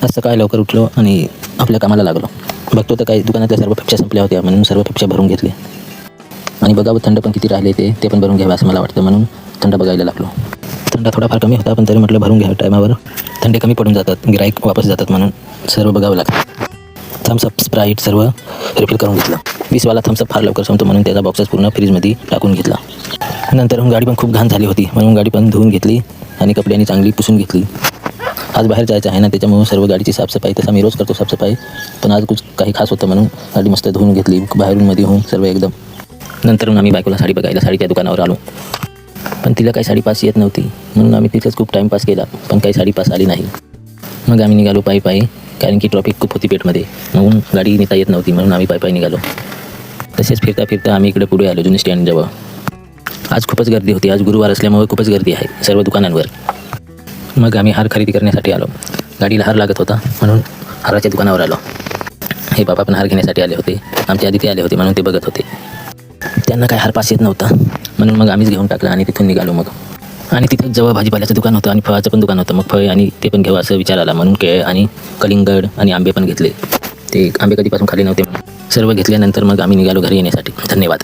आज सकाळी लवकर उठलो आणि आपल्या कामाला लागलो. बघतो तर काही दुकानातल्या सर्व पेप्स्या संपल्या होत्या, म्हणून सर्व पेप्स्या भरून घेतले. आणि बघावं थंड पण किती राहिले ते पण भरून घ्यावं असं मला वाटतं, म्हणून थंड बघायला लागलो. थंडा थोडाफार कमी होता, पण तरी म्हटलं भरून घ्यावं टायमावर. थंडे कमी पडून जातात, गिराईक वापस जातात, म्हणून सर्व बघावं लागतं. थम्सअप, स्प्राईट सर्व रिफिल करून घेतलं. 20वाला थम्सअप फार लवकर संपतो, म्हणून त्याचा बॉक्सच पूर्ण फ्रीजमध्ये टाकून घेतला. नंतर गाडी पण खूप घाण झाली होती, म्हणून गाडी पण धुवून घेतली आणि कपड्यांनी चांगली पुसून घेतली. आज बाहेर जायचं आहे ना, त्याच्यामुळे सर्व गाडीची साफसफाई तसा मी रोज करतो साफसफाई, पण आज काही खास होतं म्हणून गाडी मस्त धुवून घेतली बाहेरून मध्ये होऊन सर्व एकदम. नंतर आम्ही बायकोला साडी बघायला साडीच्या दुकानावर आलो, पण तिला काही साडी पास येत नव्हती, म्हणून आम्ही तिथेच खूप टाईमपास केला, पण काही साडी पास आली नाही. मग आम्ही निघालो पायी, कारण की ट्रॉफिक खूप होती पेठमध्ये, म्हणून गाडी नेता येत नव्हती, म्हणून आम्ही पायी निघालो. तसेच फिरता आम्ही इकडे पुढे आलो जुनी स्टँडजवळ. आज खूपच गर्दी होती, आज गुरुवार असल्यामुळे खूपच गर्दी आहे सर्व दुकानांवर. मग आम्ही हार खरेदी करण्यासाठी आलो. गाडीला हार लागत होता, म्हणून हाराच्या दुकानावर आलो. हे बाबा पण हार घेण्यासाठी आले होते, आमच्या आधी ते आले होते, म्हणून ते बघत होते. त्यांना काय हार पास येत नव्हता, म्हणून मग आम्हीच घेऊन टाकला आणि तिथून निघालो. मग आणि तिथं जवळ भाजीपाल्याचं दुकान होतं आणि फळाचं पण दुकान होतं. मग फळे आणि ते पण घेऊ असं विचार आला, म्हणून केळ आणि कलिंगड आणि आंबे पण घेतले. ते आंबे कधीपासून खाली नव्हते, म्हणून सर्व घेतल्यानंतर मग आम्ही निघालो घरी येण्यासाठी. धन्यवाद.